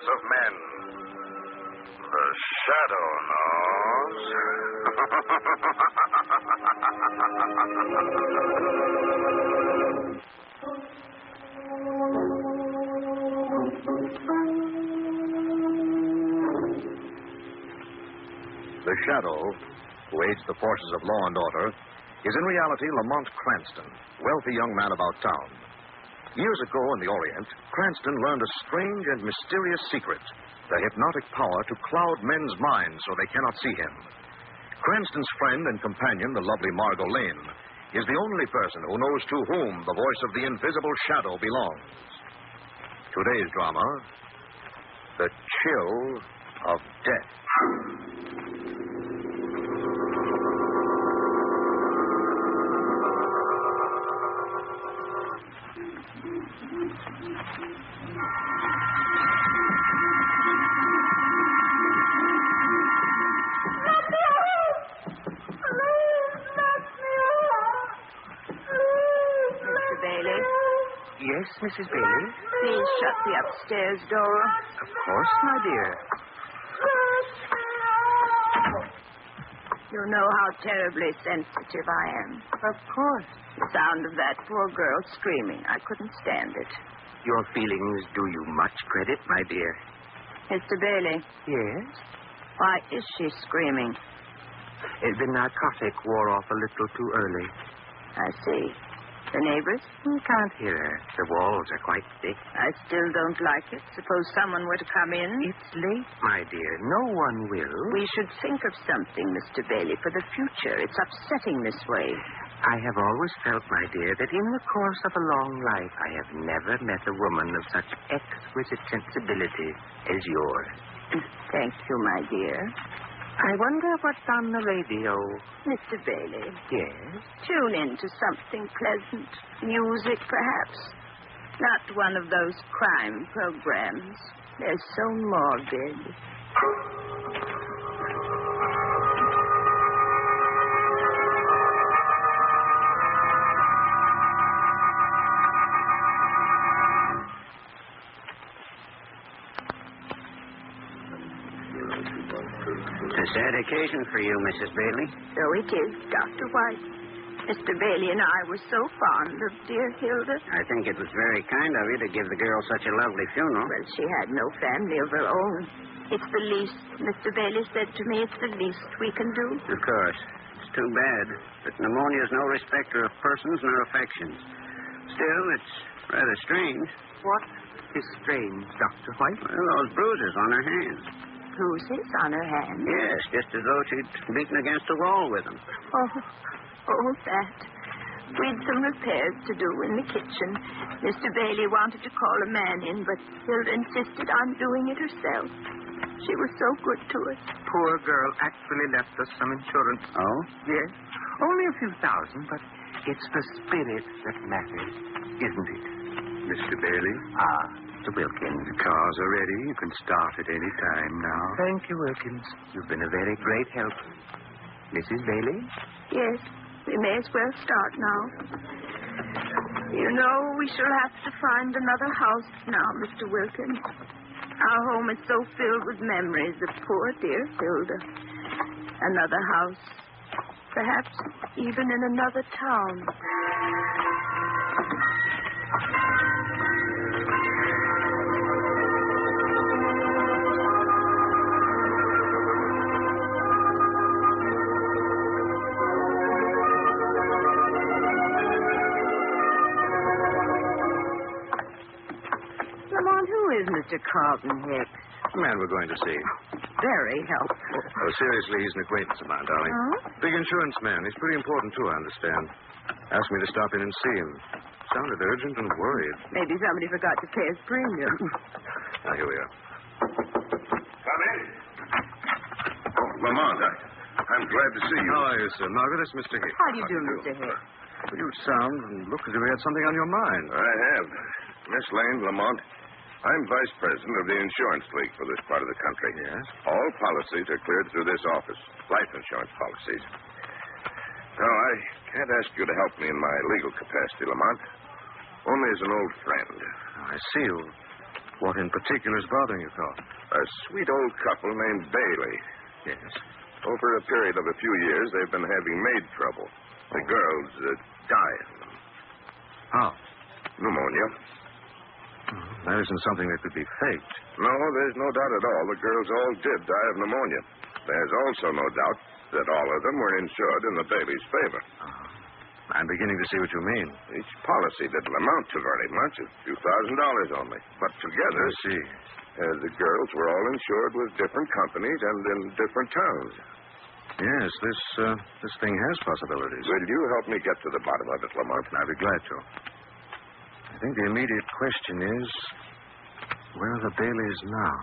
thoughts of men. The shadow knows. The shadow, who aids the forces of law and order, is in reality Lamont Cranston, wealthy young man about town. Years ago in the Orient, Cranston learned a strange and mysterious secret, the hypnotic power to cloud men's minds so they cannot see him. Cranston's friend and companion, the lovely Margot Lane, is the only person who knows to whom the voice of the invisible shadow belongs. Today's drama, The Chill of Death. Yes, Mrs. Bailey? Please shut the upstairs door. Of course, my dear. You know how terribly sensitive I am. Of course. The sound of that poor girl screaming, I couldn't stand it. Your feelings do you much credit, my dear. Mr. Bailey. Yes? Why is she screaming? The narcotic wore off a little too early. I see. The neighbors? You can't hear her. The walls are quite thick. I still don't like it. Suppose someone were to come in. It's late, my dear. No one will. We should think of something, Mr. Bailey, for the future. It's upsetting this way. I have always felt, my dear, that in the course of a long life I have never met a woman of such exquisite sensibility as yours. Thank you, my dear. I wonder what's on the radio. Mr. Bailey. Yes? Tune in to something pleasant. Music, perhaps. Not one of those crime programs. They're so morbid. A sad occasion for you, Mrs. Bailey. So it is, Dr. White. Mr. Bailey and I were so fond of dear Hilda. I think it was very kind of you to give the girl such a lovely funeral. Well, she had no family of her own. It's the least, Mr. Bailey said to me, it's the least we can do. Of course. It's too bad. But pneumonia is no respecter of persons nor affections. Still, it's rather strange. What is strange, Dr. White? Well, those bruises on her hands. Bruises on her hands? Yes, just as though she'd beaten against a wall with them. Oh, that. We'd some repairs to do in the kitchen. Mr. Bailey wanted to call a man in, but Hilda insisted on doing it herself. She was so good to us. Poor girl actually left us some insurance. Oh? Yes. Only a few thousand, but it's the spirit that matters, isn't it? Mr. Bailey? Mr. Wilkins. The cars are ready. You can start at any time now. Thank you, Wilkins. You've been a very great help. Mrs. Bailey? Yes, we may as well start now. You know, we shall have to find another house now, Mr. Wilkins. Our home is so filled with memories of poor dear Hilda. Another house. Perhaps even in another town. Mr. Carlton Hicks. The man we're going to see. Very helpful. Oh, seriously, he's an acquaintance of mine, darling. Oh? Big insurance man. He's pretty important, too, I understand. Asked me to stop in and see him. Sounded urgent and worried. Maybe somebody forgot to pay his premium. Now, here we are. Come in. Oh, Lamont, I'm glad to see you. How are you, sir? Margaret, it's Mr. Hicks. How do you do, Mr. Hicks? Well, you sound and look as if you had something on your mind. I have. Miss Lane, Lamont, I'm vice president of the Insurance League for this part of the country. Yes? All policies are cleared through this office. Life insurance policies. No, I can't ask you to help me in my legal capacity, Lamont. Only as an old friend. I see you. What in particular is bothering you, Carl? A sweet old couple named Bailey. Yes. Over a period of a few years, they've been having maid trouble. The girls dying. How? Pneumonia. That isn't something that could be faked. No, there's no doubt at all. The girls all did die of pneumonia. There's also no doubt that all of them were insured in the Bailey's favor. I'm beginning to see what you mean. Each policy didn't amount to very much, a few $1,000s only. But together, I see. The girls were all insured with different companies and in different towns. Yes, this thing has possibilities. Will you help me get to the bottom of it, Lamont? I'd be glad to. I think the immediate question is, where are the Baileys now?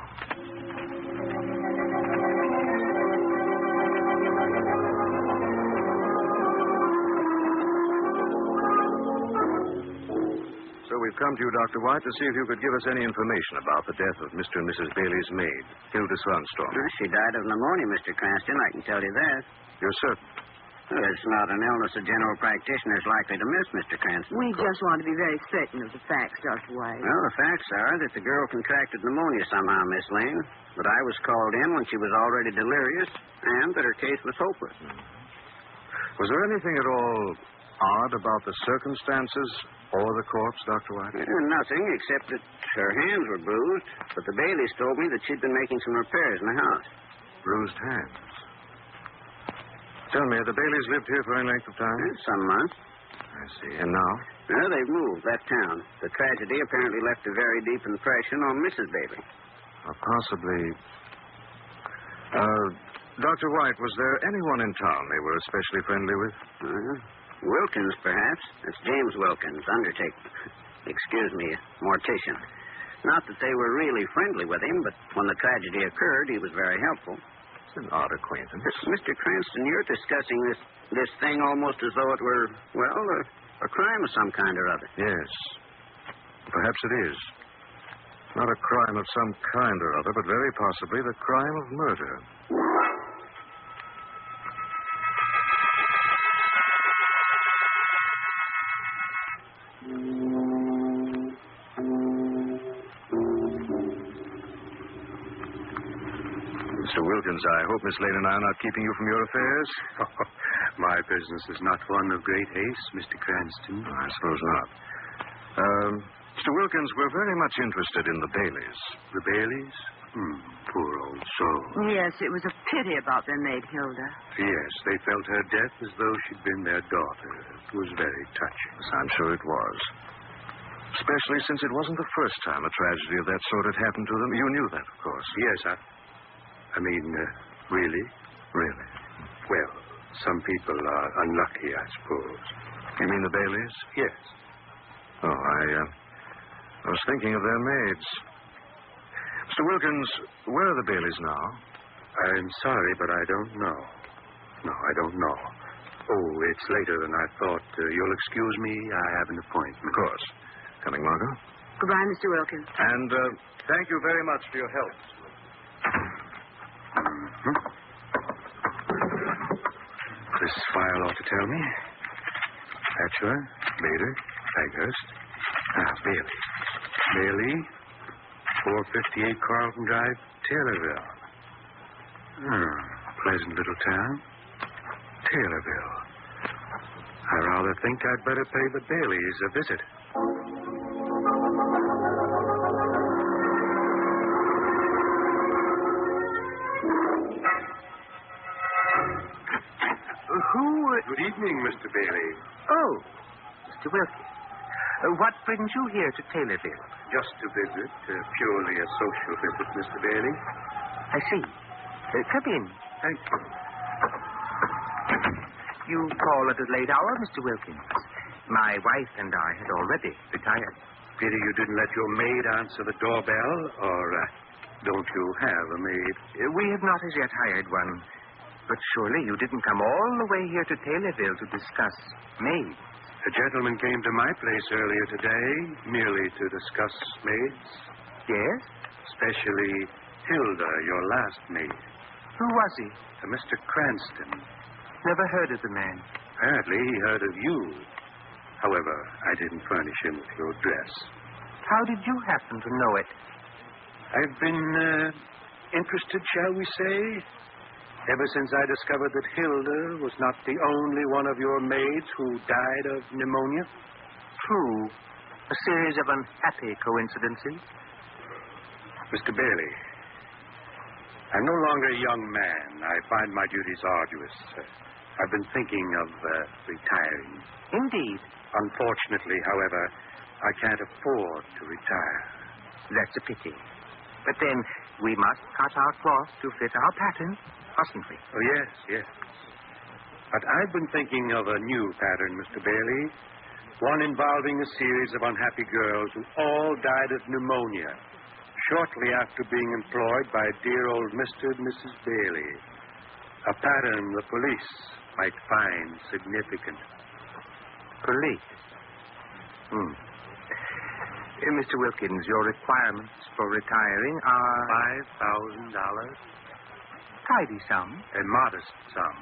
So we've come to you, Dr. White, to see if you could give us any information about the death of Mr. and Mrs. Bailey's maid, Hilda Swanstorm. She died of pneumonia, Mr. Cranston. I can tell you that. You're certain? Well, it's not an illness a general practitioner is likely to miss, Mr. Cranston. We just want to be very certain of the facts, Dr. White. Well, the facts are that the girl contracted pneumonia somehow, Miss Lane, that I was called in when she was already delirious, and that her case was hopeless. Was there anything at all odd about the circumstances or the corpse, Dr. White? Nothing, except that her hands were bruised, but the Baileys told me that she'd been making some repairs in the house. Bruised hands. Tell me, have the Baileys lived here for any length of time? Some months. I see. And now? Well, they've moved, left town. The tragedy apparently left a very deep impression on Mrs. Bailey. Possibly. Dr. White, was there anyone in town they were especially friendly with? Wilkins, perhaps. That's James Wilkins, undertaker. Excuse me, mortician. Not that they were really friendly with him, but when the tragedy occurred, he was very helpful. It's an odd acquaintance. Mr. Cranston, you're discussing this thing almost as though it were, well, a crime of some kind or other. Yes. Perhaps it is. Not a crime of some kind or other, but very possibly the crime of murder. Mr. Wilkins, I hope Miss Lane and I are not keeping you from your affairs. My business is not one of great haste, Mr. Cranston. I suppose not. Mr. Wilkins, we're very much interested in the Baileys. The Baileys? Poor old soul. Yes, it was a pity about their maid, Hilda. Yes, they felt her death as though she'd been their daughter. It was very touching. Yes, I'm sure it was. Especially since it wasn't the first time a tragedy of that sort had happened to them. You knew that, of course. Yes, I mean, really? Really? Well, some people are unlucky, I suppose. You mean the Baileys? Yes. Oh, I was thinking of their maids. Mr. Wilkins, where are the Baileys now? I'm sorry, but I don't know. No, I don't know. Oh, it's later than I thought. You'll excuse me. I have an appointment. Of course. Coming, Margot? Goodbye, Mr. Wilkins. And thank you very much for your help. This file ought to tell me. Hatcher, Bader, Faghurst. Bailey. Bailey, 458 Carlton Drive, Taylorville. Pleasant little town. Taylorville. I rather think I'd better pay the Baileys a visit. Good evening, Mr. Bailey. Oh, Mr. Wilkins. What brings you here to Taylorville? Just a visit, purely a social visit, Mr. Bailey. I see. Come in. Thank you. You call at a late hour, Mr. Wilkins. My wife and I had already retired. Pity you didn't let your maid answer the doorbell, or don't you have a maid? We have not as yet hired one. But surely you didn't come all the way here to Taylorville to discuss maids. A gentleman came to my place earlier today, merely to discuss maids. Yes? Especially Hilda, your last maid. Who was he? Mr. Cranston. Never heard of the man. Apparently he heard of you. However, I didn't furnish him with your address. How did you happen to know it? I've been interested, shall we say, ever since I discovered that Hilda was not the only one of your maids who died of pneumonia. True. A series of unhappy coincidences. Mr. Bailey, I'm no longer a young man. I find my duties arduous. I've been thinking of retiring. Indeed. Unfortunately, however, I can't afford to retire. That's a pity. But then, we must cut our cloth to fit our pattern, mustn't we? Oh, yes. But I've been thinking of a new pattern, Mr. Bailey. One involving a series of unhappy girls who all died of pneumonia shortly after being employed by dear old Mr. and Mrs. Bailey. A pattern the police might find significant. Police? Mr. Wilkins, your requirements for retiring are... $5,000. Tidy sum. A modest sum.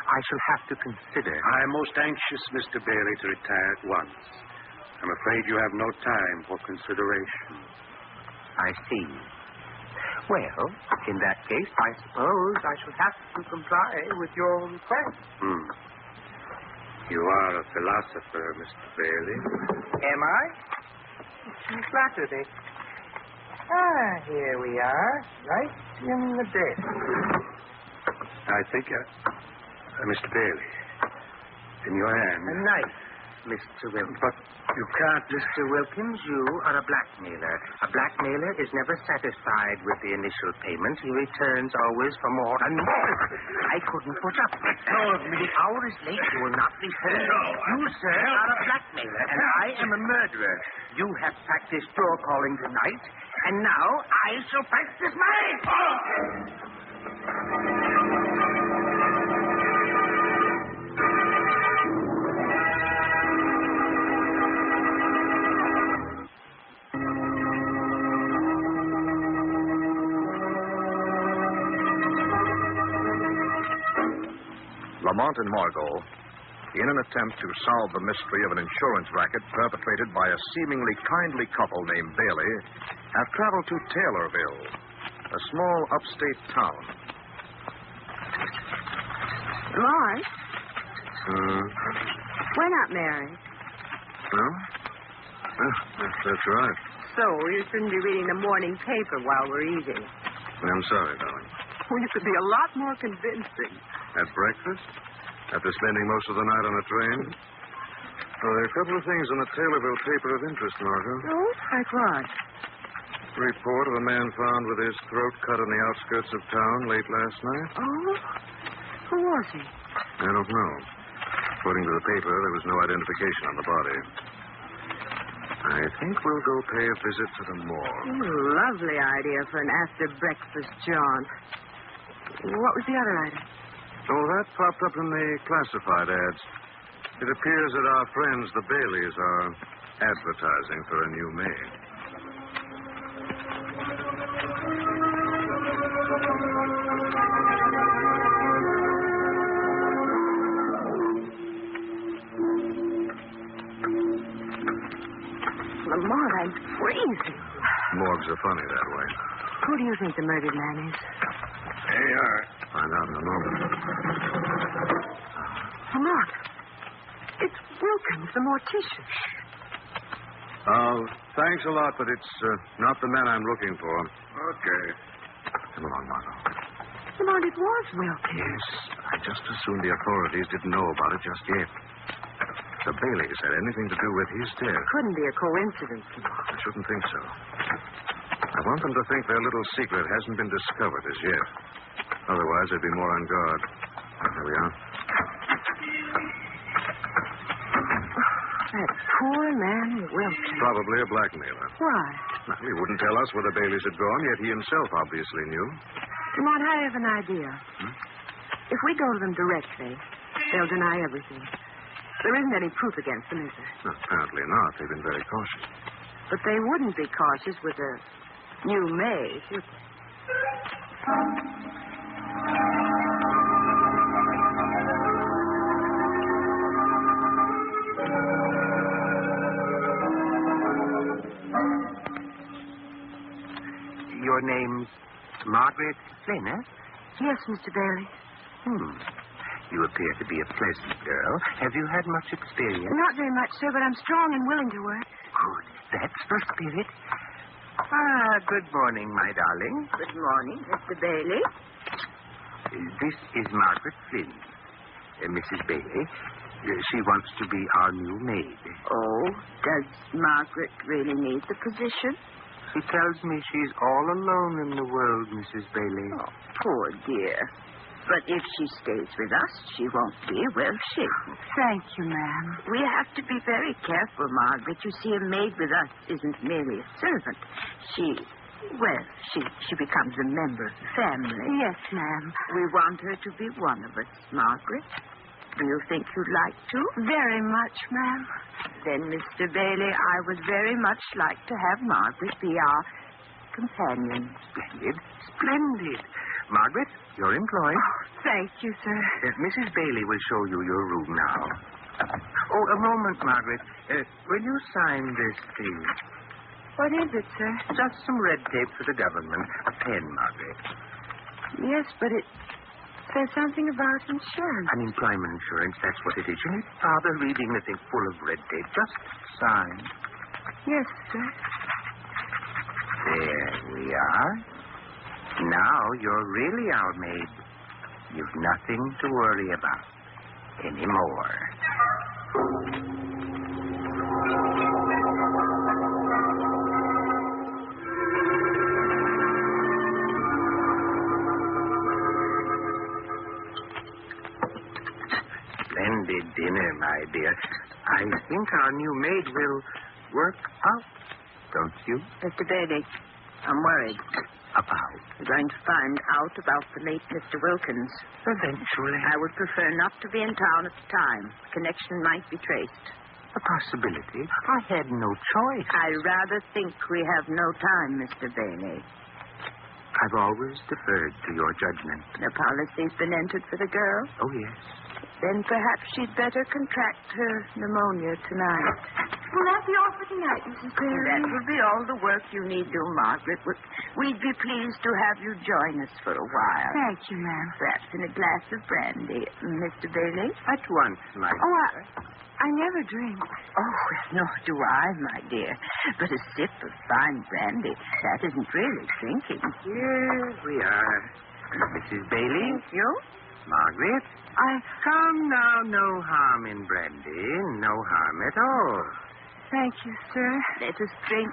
I shall have to consider. I'm most anxious, Mr. Bailey, to retire at once. I'm afraid you have no time for consideration. I see. Well, in that case, I suppose I shall have to comply with your request. You are a philosopher, Mr. Bailey. Am I? You flatter me. Here we are, right in the desk. I think, Mr. Bailey, in your hand. A knife, Mr. Wilkins. But you can't... Mr. Wilkins, you are a blackmailer. A blackmailer is never satisfied with the initial payment. He returns always for more and more. I couldn't put up with that. The hour is late. You will not be home. You, sir, are a blackmailer, and I am a murderer. You have practiced door calling tonight, and now I shall practice mine. Lamont and Margot, in an attempt to solve the mystery of an insurance racket perpetrated by a seemingly kindly couple named Bailey, have traveled to Taylorville, a small upstate town. Lamont? We're not married. No? That's right. So you shouldn't be reading the morning paper while we're eating. I'm sorry, darling. Well, you could be a lot more convincing. At breakfast? After spending most of the night on a train? Well, there are a couple of things in the Taylorville paper of interest, Margot. Oh, like what? Report of a man found with his throat cut on the outskirts of town late last night. Oh? Who was he? I don't know. According to the paper, there was no identification on the body. I think we'll go pay a visit to the morgue. Lovely idea for an after-breakfast jaunt. What was the other item? Oh, that popped up in the classified ads. It appears that our friends, the Baileys, are advertising for a new maid. Lamont, I'm freezing. Morgues are funny that way. Who do you think the murdered man is? There you are. Find out in a moment. Lamont, it's Wilkins, the mortician. Thanks a lot, but it's not the man I'm looking for. Okay. Come along, Margot. Lamont, it was Wilkins. Yes, I just assumed the authorities didn't know about it just yet. The Baileys had anything to do with his death. Couldn't be a coincidence, Lamont. I shouldn't think so. I want them to think their little secret hasn't been discovered as yet. Otherwise, they'd be more on guard. Here we are. That poor man Wilkins. Probably a blackmailer. Why? Well, he wouldn't tell us where the Baileys had gone, yet he himself obviously knew. Lamont, I have an idea. If we go to them directly, they'll deny everything. There isn't any proof against them, is there? No, apparently not. They've been very cautious. But they wouldn't be cautious with a new maid, would they? your name's Margaret Flynn, eh? Yes, Mr. Bailey. You appear to be a pleasant girl. Have you had much experience? Not very much, sir, but I'm strong and willing to work. Good. That's the spirit. Good morning, my darling. Good morning, Mr. Bailey. This is Margaret Flynn. Mrs. Bailey. She wants to be our new maid. Oh, does Margaret really need the position? She tells me she's all alone in the world, Mrs. Bailey. Oh, poor dear. But if she stays with us, she won't be, will she? Thank you, ma'am. We have to be very careful, Margaret. You see, a maid with us isn't merely a servant. She becomes a member of the family. Yes, ma'am. We want her to be one of us, Margaret. Do you think you'd like to? Very much, ma'am. Then, Mr. Bailey, I would very much like to have Margaret be our companion. Splendid. Splendid. Margaret, you're employed. Oh, thank you, sir. Mrs. Bailey will show you your room now. Oh, a moment, Margaret. Will you sign this, please? What is it, sir? Just some red tape for the government. A pen, Margaret. Yes, but it says something about insurance. Unemployment insurance, that's what it is. You need bother reading the thing full of red tape. Just sign. Yes, sir. There we are. Now you're really our maid. You've nothing to worry about anymore. Splendid dinner, my dear. I think our new maid will work out, don't you? Mr. Bailey, I'm worried. About? We're going to find out about the late Mr. Wilkins. Eventually. I would prefer not to be in town at the time. The connection might be traced. A possibility. I had no choice. I rather think we have no time, Mr. Bailey. I've always deferred to your judgment. The policy's been entered for the girl? Oh, yes. Then perhaps she'd better contract her pneumonia tonight. Will that be all for tonight, Mrs. Bailey? That will be all the work you need do, Margaret. We'd be pleased to have you join us for a while. Thank you, ma'am. Perhaps in a glass of brandy, Mr. Bailey? At once, my dear. I never drink. Oh, nor do I, my dear. But a sip of fine brandy, that isn't really drinking. Here we are. Mrs. Bailey? Thank you. Margaret? Come now, no harm in brandy. No harm at all. Thank you, sir. Let us drink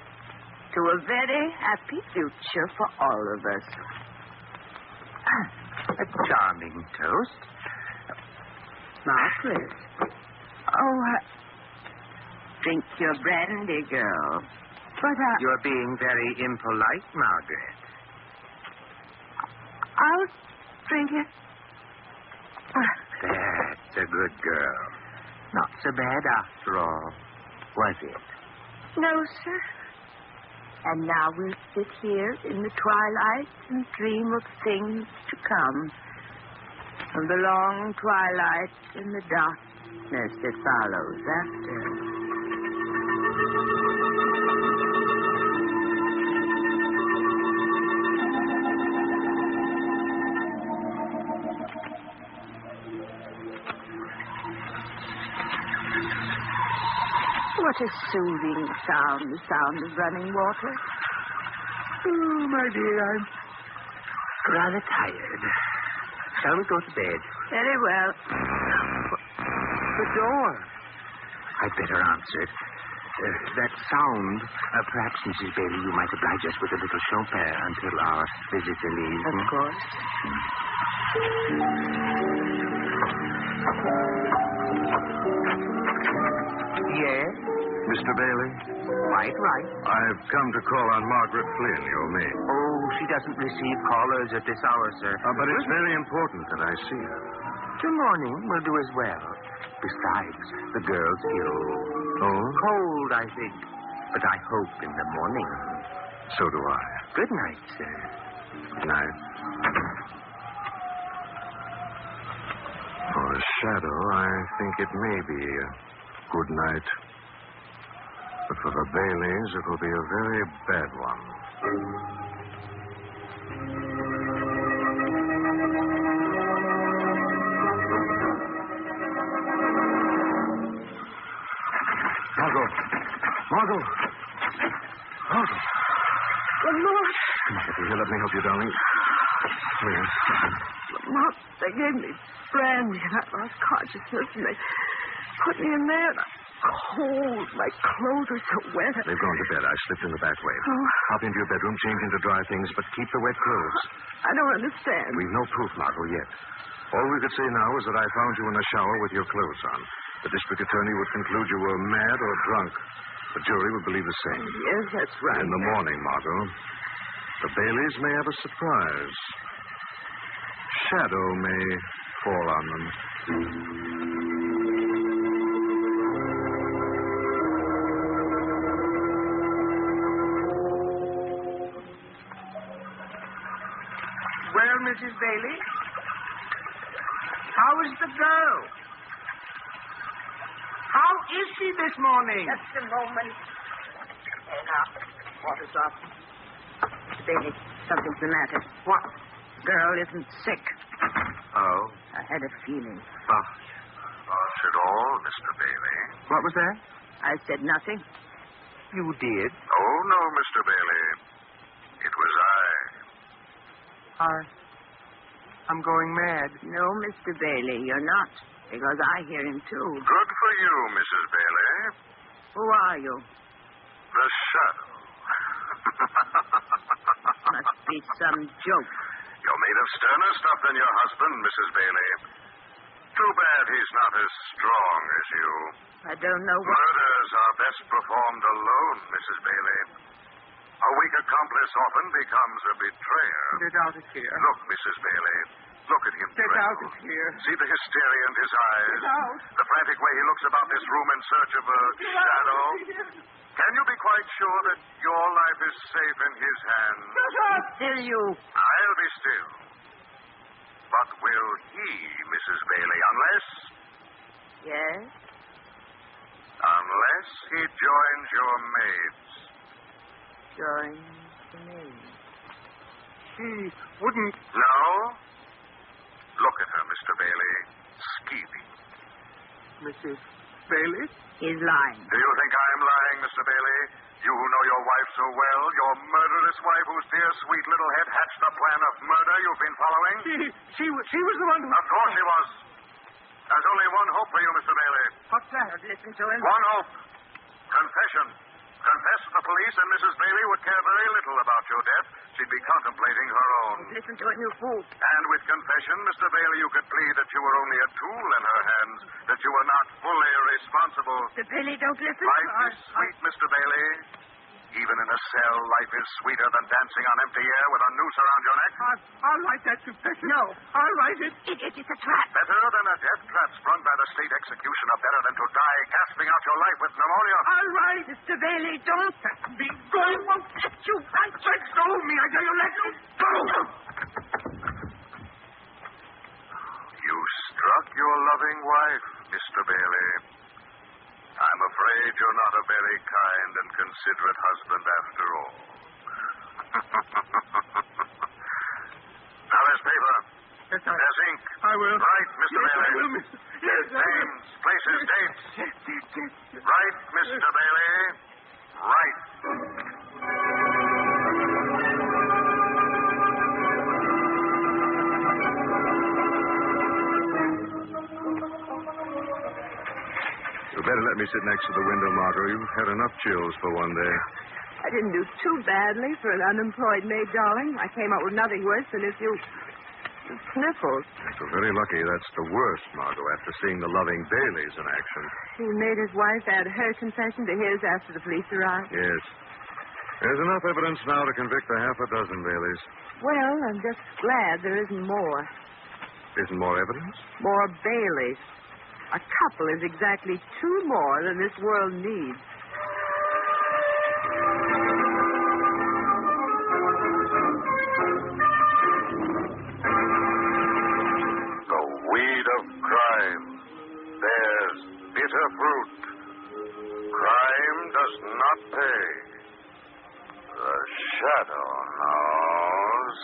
to a very happy future for all of us. A charming toast. Margaret. Oh, drink your brandy, girl. But You're being very impolite, Margaret. I'll drink it. That's a good girl. Not so bad after all, was it? No, sir. And now we'll sit here in the twilight and dream of things to come. Of the long twilight and the darkness that follows after. What a soothing sound, the sound of running water. Oh, my dear, I'm rather tired. Shall we go to bed? Very well. The door. I'd better answer it. That sound, perhaps, Mrs. Bailey, you might oblige us with a little Chopin until our visitor leaves. Of course. Yes? Mr. Bailey? Quite right. I've come to call on Margaret Flynn, your maid. Oh, she doesn't receive callers at this hour, sir. But it's very important that I see her. Till morning will do as well. Besides, the girl's ill. Oh? Cold, I think. But I hope in the morning. So do I. Good night, sir. Good night. For a shadow, I think it may be a good night. But for the Baileys, it will be a very bad one. Margot! Margot! Lamont! Come on, here. Let me help you, darling. Here. Lamont, they gave me brandy and I lost consciousness and they put me in there and I'm cold. My clothes are so wet. They've gone to bed. I slipped in the back way. Oh. Hop into your bedroom, change into dry things, but keep the wet clothes. I don't understand. We've no proof, Margot, yet. All we could say now is that I found you in the shower with your clothes on. The district attorney would conclude you were mad or drunk. The jury would believe the same. Yes, that's right. In the morning, Margot, the Baileys may have a surprise. Shadow may fall on them. Well, Mrs. Bailey, how is the girl? How is she this morning? Just a moment. There now. Water's off. Mr. Bailey, something's the matter. What? Girl isn't sick. Oh. I had a feeling. Not at all, Mr. Bailey. What was that? I said nothing. You did. Oh, no, Mr. Bailey. It was I. I'm going mad. No, Mr. Bailey, you're not. Because I hear him, too. Good for you, Mrs. Bailey. Who are you? The Shadow. Must be some joke. You're made of sterner stuff than your husband, Mrs. Bailey. Too bad he's not as strong as you. I don't know what... Murders are best performed alone, Mrs. Bailey. A weak accomplice often becomes a betrayer. Get out of here. Look, Mrs. Bailey. Look at him. Get tremble. out of here. See the hysteria in his eyes. Get out. The frantic way he looks about this room in search of a shadow. Can you be quite sure that your life is safe in his hands? Still you. I'll be still. But will he, Mrs. Bailey, unless Yes? he joins your maids? Join the maid. She wouldn't. No? Look at her, Mr. Bailey. Scheming. Mrs. Bailey? He's lying. Do you think I'm lying, Mr. Bailey? You who know your wife so well, your murderous wife whose dear, sweet little head hatched the plan of murder you've been following? She was the one who... Of course she was. There's only one hope for you, Mr. Bailey. What's that? Listen to him. One hope. Confession. Confess to the police, and Mrs. Bailey would care very little about your death. She'd be contemplating her own. Listen to it, you fool. And with confession, Mr. Bailey, you could plead that you were only a tool in her hands, that you were not fully responsible. Mr. Bailey, don't listen. Life is sweet, Mr. Bailey. Even in a cell, life is sweeter than dancing on empty air with a noose around your neck. I'll write that confession. No. I'll write it. It's a trap. Better than a death trap sprung by the state executioner. Better than to die gasping out your life with pneumonia. I'll write. Mr. Bailey, don't. Be going. Won't let you write. Let go of me. I tell you, let go. You struck your loving wife, Mr. Bailey. I'm afraid you're not a very kind and considerate husband after all. Now, there's paper. Yes, There's ink. I will. Right, Mr. Yes, Bailey. I will, Mr. Yes, I will. Names, places, dates. Yes. Right, Mr. Bailey. Right. You better let me sit next to the window, Margot. You've had enough chills for one day. I didn't do too badly for an unemployed maid, darling. I came up with nothing worse than if you... sniffles. You're very lucky that's the worst, Margot, after seeing the loving Baileys in action. He made his wife add her confession to his after the police arrived. Yes. There's enough evidence now to convict a half a dozen Baileys. Well, I'm just glad there isn't more. Isn't more evidence? More Baileys. A couple is exactly two more than this world needs. The weed of crime bears bitter fruit. Crime does not pay. The shadow knows.